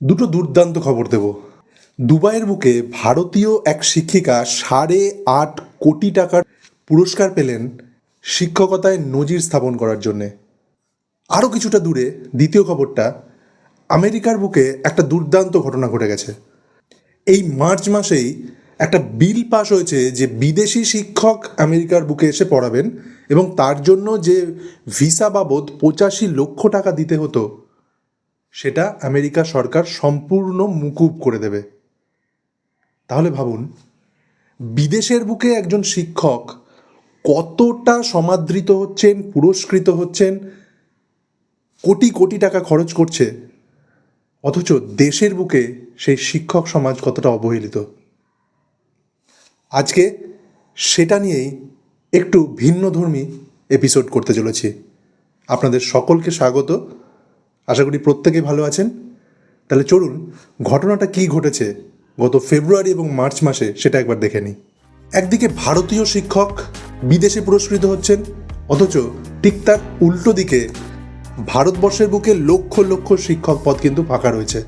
দুটো দুর্দান্ত খবর দেব। দুবাইয়ের বুকে ভারতীয় এক শিক্ষিকা 8.5 কোটি টাকার পুরস্কার পেলেন শিক্ষকতায় নজির স্থাপন করার জন্যে। আরও কিছুটা দূরে দ্বিতীয় খবরটা, আমেরিকার বুকে একটা দুর্দান্ত ঘটনা ঘটে গেছে। এই মার্চ মাসেই একটা বিল পাস হয়েছে যে বিদেশি শিক্ষক আমেরিকার বুকে এসে পড়াবেন এবং তার জন্য যে ভিসা বাবদ 85 লক্ষ টাকা দিতে হতো সেটা আমেরিকা সরকার সম্পূর্ণ মুকুব করে দেবে। তাহলে ভাবুন, বিদেশের বুকে একজন শিক্ষক কতটা সমাদৃত হচ্ছেন, পুরস্কৃত হচ্ছেন, কোটি কোটি টাকা খরচ করছে, অথচ দেশের বুকে সেই শিক্ষক সমাজ কতটা অবহেলিত। আজকে সেটা নিয়েই একটু ভিন্নধর্মী এপিসোড করতে চলেছি। আপনাদের সকলকে স্বাগত। আশা করি প্রত্যেকেই ভালো আছেন। তাহলে চলুন, ঘটনাটা কী ঘটেছে গত ফেব্রুয়ারি এবং মার্চ মাসে সেটা একবার দেখে নিই। একদিকে ভারতীয় শিক্ষক বিদেশে পুরস্কৃত হচ্ছেন, অথচ ঠিক তার উল্টো দিকে ভারতবর্ষের বুকে লক্ষ লক্ষ শিক্ষক পদ কিন্তু ফাঁকা রয়েছে।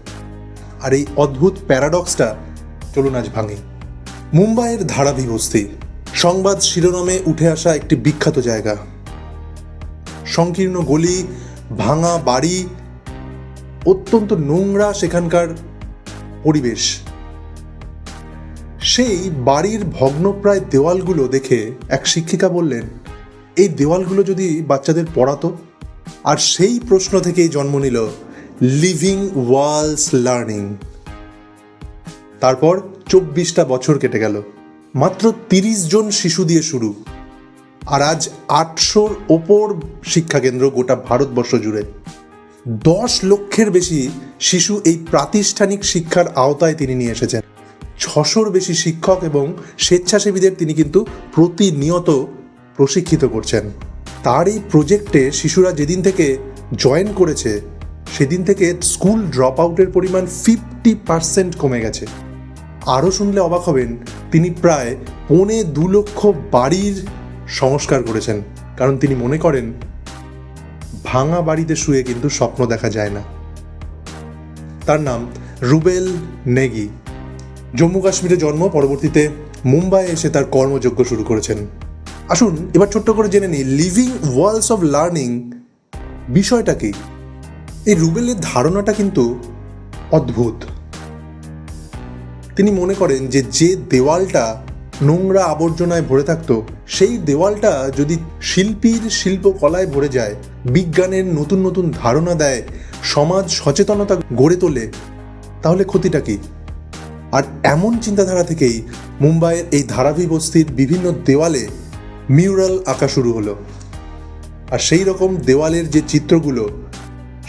আর এই অদ্ভুত প্যারাডক্সটা চলুন আজ ভাঙি। মুম্বাইয়ের ধারাবি বস্তি, সংবাদ শিরোনামে উঠে আসা একটি বিখ্যাত জায়গা। সংকীর্ণ গলি, ভাঙা বাড়ি, অত্যন্ত নোংরা সেখানকার পরিবেশ। সেই বাড়ির ভগ্নপ্রায় দেওয়ালগুলো দেখে এক শিক্ষিকা বললেন, এই দেওয়ালগুলো যদি বাচ্চাদের পড়াতো। আর সেই প্রশ্ন থেকেই জন্ম নিল লিভিং ওয়ালস লার্নিং। তারপর 24টা বছর কেটে গেল, মাত্র 30 জন শিশু দিয়ে শুরু, আর আজ 800-র ওপর শিক্ষাকেন্দ্র গোটা ভারতবর্ষ জুড়ে। 10 লক্ষের বেশি শিশু এই প্রাতিষ্ঠানিক শিক্ষার আওতায় তিনি নিয়ে এসেছেন। 600-র বেশি শিক্ষক এবং স্বেচ্ছাসেবীদের তিনি কিন্তু প্রতিনিয়ত প্রশিক্ষিত করছেন। তার এই প্রজেক্টে শিশুরা যেদিন থেকে জয়েন করেছে সেদিন থেকে স্কুল ড্রপ আউটের পরিমাণ 50% কমে গেছে। আরও শুনলে অবাক হবেন, তিনি প্রায় 2.25 লক্ষ বাড়ির সংস্কার করেছেন, কারণ তিনি মনে করেন ভাঙা বাড়িতে শুয়ে কিন্তু স্বপ্ন দেখা যায় না। তার নাম রুবেল নেগি। জম্মু কাশ্মীরে জন্ম, পরবর্তীতে মুম্বাইয়ে এসে তার কর্মযজ্ঞ শুরু করেছেন। আসুন এবার ছোট্ট করে জেনে নিই লিভিং ওয়ালস অফ লার্নিং বিষয়টা কি। এই রুবেলের ধারণাটা কিন্তু অদ্ভুত। তিনি মনে করেন যে দেওয়ালটা নোংরা আবর্জনায় ভরে থাকতো, সেই দেওয়ালটা যদি শিল্পীর শিল্পকলায় ভরে যায়, বিজ্ঞানের নতুন নতুন ধারণা দেয়, সমাজ সচেতনতা গড়ে তোলে, তাহলে ক্ষতিটা কি? আর এমন চিন্তাধারা থেকেই মুম্বাইয়ের এই ধারাবি বস্তির বিভিন্ন দেওয়ালে মিউরাল আঁকা শুরু হলো। আর সেই রকম দেওয়ালের যে চিত্রগুলো,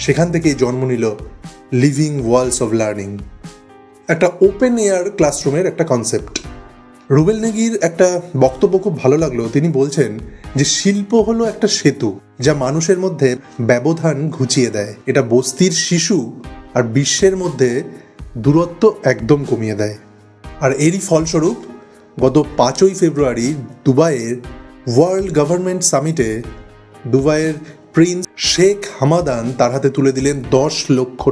সেখান থেকেই জন্ম নিল লিভিং ওয়ালস অফ লার্নিং, একটা ওপেন এয়ার ক্লাসরুমের একটা কনসেপ্ট। রুবেল নেগির একটা বক্তব্য খুব ভালো লাগলো। তিনি বলছেন যে শিল্প হলো একটা সেতু যা মানুষের মধ্যে ব্যবধান ঘুচিয়ে দেয়। এটা বস্তির শিশু আর বিশ্বের মধ্যে দূরত্ব একদম কমিয়ে দেয়। আর এরই ফলস্বরূপ গত 5ই ফেব্রুয়ারি দুবাইয়ের ওয়ার্ল্ড গভর্নমেন্ট সামিটে দুবাইয়ের প্রিন্স শেখ হামাদান তার হাতে তুলে দিলেন $10 লক্ষ,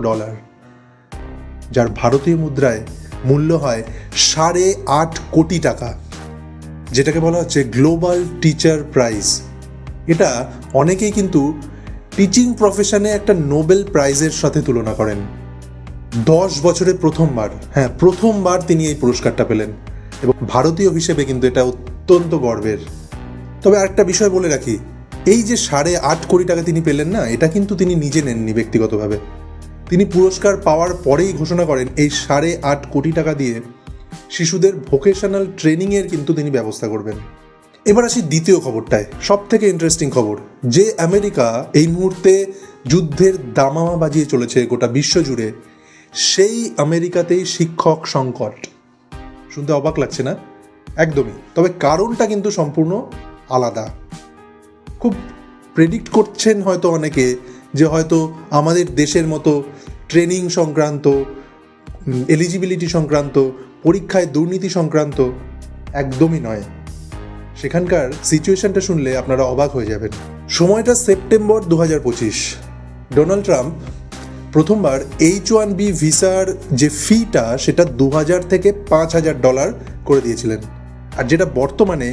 যার ভারতীয় মুদ্রায় মূল্য হয় 8.5 কোটি টাকা, যেটাকে বলা হচ্ছে গ্লোবাল টিচার প্রাইজ। এটা অনেকেই কিন্তু টিচিং প্রফেশনে একটা নোবেল প্রাইজের সাথে তুলনা করেন। 10 বছরে প্রথমবার তিনি এই পুরস্কারটা পেলেন এবং ভারতীয় হিসেবে কিন্তু এটা অত্যন্ত গর্বের। তবে আরেকটা বিষয় বলে রাখি, এই যে 8.5 কোটি টাকা তিনি পেলেন না, এটা কিন্তু তিনি নিজে নেননি ব্যক্তিগতভাবে। তিনি পুরস্কার পাওয়ার পরেই ঘোষণা করেন এই 8.5 কোটি টাকা দিয়ে শিশুদের ভোকেশনাল ট্রেনিংয়ের কিন্তু তিনি ব্যবস্থা করবেন। এবার আসি দ্বিতীয় খবরটায়, সব থেকে ইন্টারেস্টিং খবর, যে আমেরিকা এই মুহূর্তে যুদ্ধের দামামা বাজিয়ে চলেছে গোটা বিশ্ব জুড়ে, সেই আমেরিকাতেই শিক্ষক সংকট। শুনতে অবাক লাগছে না? একদমই। তবে কারণটা কিন্তু সম্পূর্ণ আলাদা। খুব প্রেডিক্ট করছেন হয়তো অনেকে যে হয়তো আমাদের দেশের মতো ট্রেনিং সংক্রান্ত, এলিজিবিলিটি সংক্রান্ত, পরীক্ষায় দুর্নীতি সংক্রান্ত, একদমই নয়। সেখানকার সিচুয়েশনটা শুনলে আপনারা অবাক হয়ে যাবেন। সময়টা সেপ্টেম্বর 2025। ডোনাল্ড ট্রাম্প প্রথমবার H1B ভিসার যে ফিটা সেটা $2,000 থেকে $5,000 করে দিয়েছিলেন, আর যেটা বর্তমানে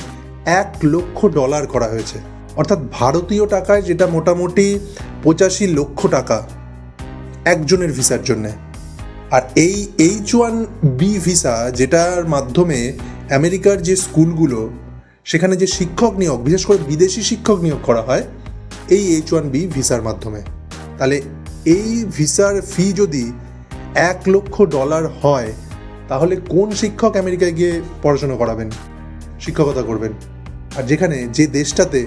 $1,00,000 করা হয়েছে, অর্থাৎ ভারতীয় টাকায় যেটা মোটামুটি 85 লক্ষ টাকা একজনের ভিসার জন্যে। আর এই H1B ভিসা, যেটার মাধ্যমে আমেরিকার যে স্কুলগুলো সেখানে যে শিক্ষক নিয়োগ, বিশেষ করে বিদেশি শিক্ষক নিয়োগ করা হয় এই H1B ভিসার মাধ্যমে। তাহলে এই ভিসার ফি যদি $1,00,000 হয়, তাহলে কোন শিক্ষক আমেরিকায় গিয়ে পড়াশোনা করাবেন, শিক্ষকতা করবেন? আর যেখানে যে দেশটাতে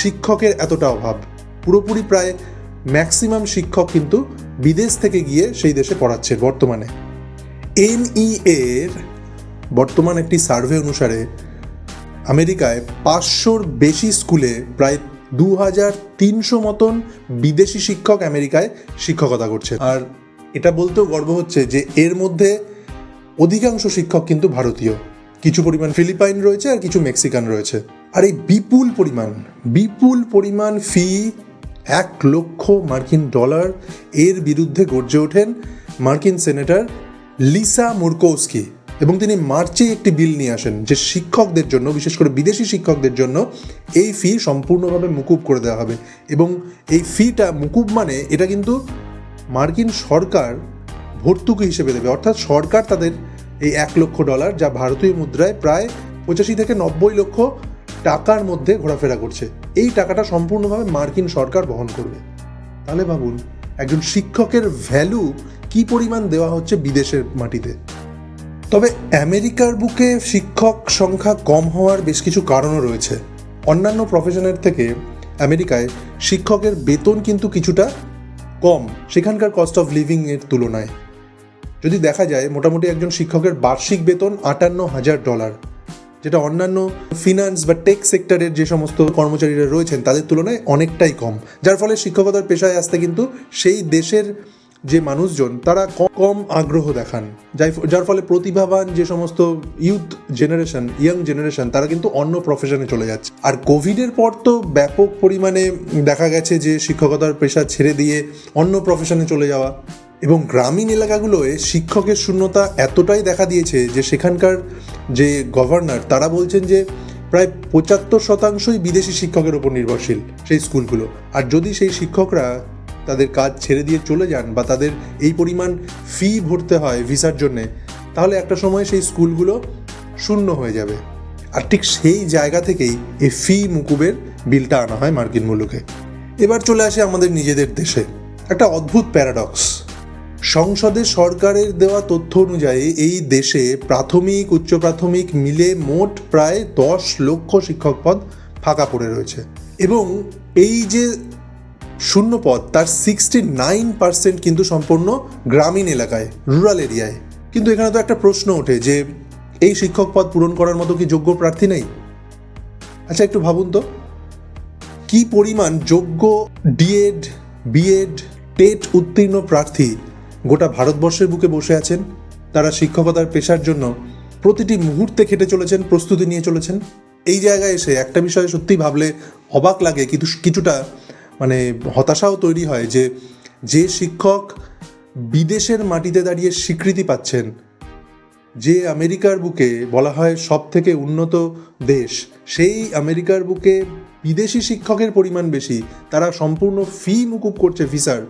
শিক্ষকের এতটা অভাব, পুরোপুরি প্রায় ম্যাক্সিমাম শিক্ষক কিন্তু বিদেশ থেকে গিয়ে সেই দেশে পড়াচ্ছে বর্তমানে। NEA এর বর্তমান একটি সার্ভে অনুসারে আমেরিকায় 500-র বেশি স্কুলে প্রায় 2,300 মতন বিদেশি শিক্ষক আমেরিকায় শিক্ষকতা করছে। আর এটা বলতেও গর্ব হচ্ছে যে এর মধ্যে অধিকাংশ শিক্ষক কিন্তু ভারতীয়, কিছু পরিমাণ ফিলিপাইন রয়েছে আর কিছু মেক্সিকান রয়েছে। আর এই বিপুল পরিমাণ ফি, $1,00,000 এর বিরুদ্ধে গর্জে ওঠেন মার্কিন সেনেটর লিসা মুরকোস্কি, এবং তিনি মার্চে একটি বিল নিয়ে আসেন যে শিক্ষকদের জন্য, বিশেষ করে বিদেশি শিক্ষকদের জন্য এই ফি সম্পূর্ণভাবে মুকুব করে দেওয়া হবে। এবং এই ফিটা মুকুব মানে এটা কিন্তু মার্কিন সরকার ভর্তুকি হিসেবে দেবে, অর্থাৎ সরকার তাদের এই $1,00,000, যা ভারতীয় মুদ্রায় প্রায় 85 থেকে 90 লক্ষ টাকার মধ্যে ঘোরাফেরা করছে, এই টাকাটা সম্পূর্ণভাবে মার্কিন সরকার বহন করবে। তাহলে ভাবুন একজন শিক্ষকের ভ্যালু কি পরিমাণ দেওয়া হচ্ছে বিদেশের মাটিতে। তবে আমেরিকার বুকে শিক্ষক সংখ্যা কম হওয়ার বেশ কিছু কারণও রয়েছে। অন্যান্য প্রফেশনের থেকে আমেরিকায় শিক্ষকের বেতন কিন্তু কিছুটা কম সেখানকার কস্ট অফ লিভিং এর তুলনায়। যদি দেখা যায় মোটামুটি একজন শিক্ষকের বার্ষিক বেতন $58,000, যেটা অন্যান্য ফিনান্স বা টেক সেক্টরের যে সমস্ত কর্মচারীরা রয়েছেন তাদের তুলনায় অনেকটাই কম, যার ফলে শিক্ষকতার পেশায় আসতে কিন্তু সেই দেশের যে মানুষজন তারা কম আগ্রহ দেখান, যার ফলে প্রতিভাবান যে সমস্ত ইয়াং জেনারেশন তারা কিন্তু অন্য প্রফেশনে চলে যাচ্ছে। আর কোভিডের পর তো ব্যাপক পরিমাণে দেখা গেছে যে শিক্ষকতার পেশা ছেড়ে দিয়ে অন্য প্রফেশনে চলে যাওয়া, এবং গ্রামীণ এলাকাগুলোয় শিক্ষকের শূন্যতা এতটাই দেখা দিয়েছে যে সেখানকার যে গভর্নর তারা বলছেন যে প্রায় 75% বিদেশি শিক্ষকের ওপর নির্ভরশীল সেই স্কুলগুলো। আর যদি সেই শিক্ষকরা তাদের কাজ ছেড়ে দিয়ে চলে যান বা তাদের এই পরিমাণ ফি ভরতে হয় ভিসার জন্যে, তাহলে একটা সময় সেই স্কুলগুলো শূন্য হয়ে যাবে। আর ঠিক সেই জায়গা থেকেই এই ফি মুকুবের বিলটা আনা হয় মার্কিন মুলুকে। এবার চলে আসে আমাদের নিজেদের দেশে একটা অদ্ভুত প্যারাডক্স। সংসদে সরকারের দেওয়া তথ্য অনুযায়ী এই দেশে প্রাথমিক উচ্চ প্রাথমিক মিলে মোট প্রায় 10 লক্ষ শিক্ষক পদ ফাঁকা পড়ে রয়েছে, এবং এই যে শূন্য পদ তার 69% কিন্তু সম্পূর্ণ গ্রামীণ এলাকায়, রুরাল এরিয়ায়। কিন্তু এখানে তো একটা প্রশ্ন ওঠে যে এই শিক্ষক পদ পূরণ করার মতো কি যোগ্য প্রার্থী নেই? আচ্ছা একটু ভাবুন তো, কি পরিমাণ যোগ্য ডিএড, বিএড, টেট উত্তীর্ণ প্রার্থী গোটা ভারতবর্ষের বুকে বসে আছেন, তারা শিক্ষকতার পেশার জন্য প্রতিটি মুহূর্তে খেটে চলেছেন, প্রস্তুতি নিয়ে চলেছেন। এই জায়গায় এসে একটা বিষয়ে সত্যি ভাবলে অবাক লাগে, কিন্তু কিছুটা হতাশাও তৈরি হয় যে যে শিক্ষক বিদেশের মাটিতে দাঁড়িয়ে স্বীকৃতি পাচ্ছেন, যে আমেরিকার বুকে বলা হয় সব থেকে উন্নত দেশ, সেই আমেরিকার বুকে বিদেশি শিক্ষকের পরিমাণ বেশি, তারা সম্পূর্ণ ফি মুকুব করছে ভিসার,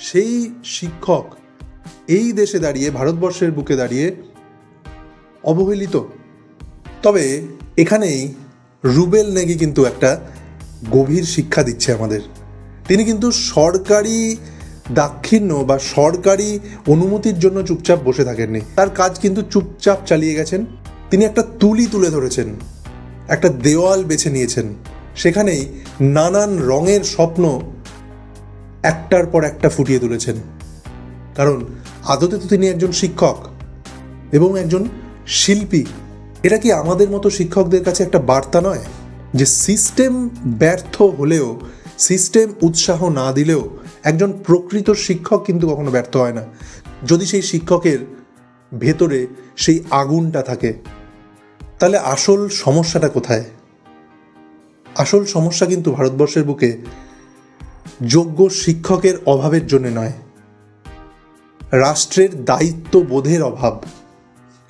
সেই শিক্ষক এই দেশে দাঁড়িয়ে, ভারতবর্ষের বুকে দাঁড়িয়ে অবহেলিত। তবে এখানেই রুবেল নেগি কিন্তু একটা গভীর শিক্ষা দিচ্ছে আমাদের। তিনি কিন্তু সরকারি দাক্ষিণ্য বা সরকারি অনুমতির জন্য চুপচাপ বসে থাকেননি, তার কাজ কিন্তু চুপচাপ চালিয়ে গেছেন। তিনি একটা তুলি তুলে ধরেছেন, একটা দেওয়াল বেছে নিয়েছেন, সেখানেই নানান রঙের স্বপ্ন একটার পর একটা ফুটিয়ে তুলেছেন। কারণ আদতে তো তিনি একজন শিক্ষক এবং একজন শিল্পী। এটা কি আমাদের মতো শিক্ষকদের কাছে একটা বার্তা নয় যে সিস্টেম ব্যর্থ হলেও, সিস্টেম উৎসাহ না দিলেও একজন প্রকৃত শিক্ষক কিন্তু কখনো ব্যর্থ হয় না, যদি সেই শিক্ষকের ভেতরে সেই আগুনটা থাকে। তাহলে আসল সমস্যাটা কোথায়? আসল সমস্যা কিন্তু ভারতবর্ষের বুকে যোগ্য শিক্ষকের অভাবের জন্য নয়, রাষ্ট্রের দায়িত্ববোধের অভাব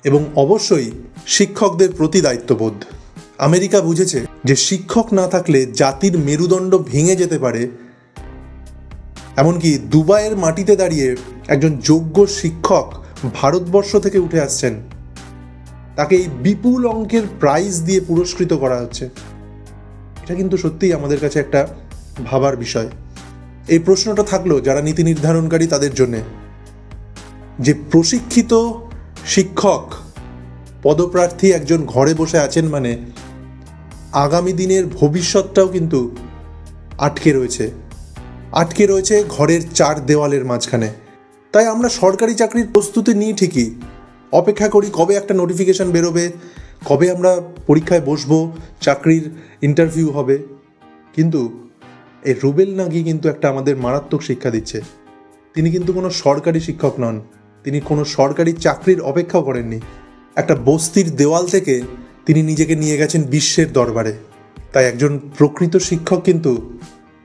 এবং অবশ্যই শিক্ষকদের প্রতি দায়িত্ববোধ। আমেরিকা বুঝেছে যে শিক্ষক না থাকলে জাতির মেরুদণ্ড ভেঙে যেতে পারে। এমনকি দুবাইয়ের মাটিতে দাঁড়িয়ে একজন যোগ্য শিক্ষক ভারতবর্ষ থেকে উঠে আসছেন, তাকে এই বিপুল অঙ্কের প্রাইজ দিয়ে পুরস্কৃত করা হচ্ছে। এটা কিন্তু সত্যিই আমাদের কাছে একটা ভাবার বিষয়। এই প্রশ্নটা থাকলো যারা নীতি নির্ধারণকারী তাদের জন্যে, যে প্রশিক্ষিত শিক্ষক পদপ্রার্থী একজন ঘরে বসে আছেন মানে আগামী দিনের ভবিষ্যৎটাও কিন্তু আটকে রয়েছে ঘরের চার দেওয়ালের মাঝখানে। তাই আমরা সরকারি চাকরির প্রস্তুতি নিই ঠিকই, অপেক্ষা করি কবে একটা নোটিফিকেশান বেরোবে, কবে আমরা পরীক্ষায় বসবো, চাকরির ইন্টারভিউ হবে। কিন্তু এই রুবেল নাগি কিন্তু একটা আমাদের মারাত্মক শিক্ষা দিচ্ছে। তিনি কিন্তু কোনো সরকারি শিক্ষক নন, তিনি কোনো সরকারি চাকরির অপেক্ষাও করেননি। একটা বস্তির দেওয়াল থেকে তিনি নিজেকে নিয়ে গেছেন বিশ্বের দরবারে। তাই একজন প্রকৃত শিক্ষক কিন্তু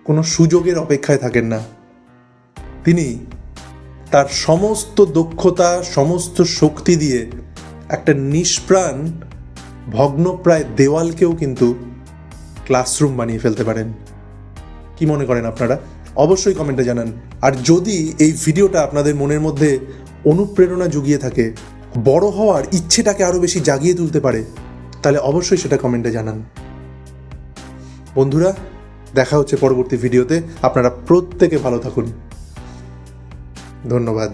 কোনো সুযোগের অপেক্ষায় থাকেন না। তিনি তার সমস্ত দক্ষতা, সমস্ত শক্তি দিয়ে একটা নিষ্প্রাণ ভগ্নপ্রায় দেওয়ালকেও কিন্তু ক্লাসরুম বানিয়ে ফেলতে পারেন। কি মনে করেন আপনারা? অবশ্যই কমেন্টে জানান। আর যদি এই ভিডিওটা আপনাদের মনের মধ্যে অনুপ্রেরণা জুগিয়ে থাকে, বড় হওয়ার ইচ্ছেটাকে আরও বেশি জাগিয়ে তুলতে পারে, তাহলে অবশ্যই সেটা কমেন্টে জানান। বন্ধুরা, দেখা হচ্ছে পরবর্তী ভিডিওতে। আপনারা প্রত্যেকে ভালো থাকুন। ধন্যবাদ।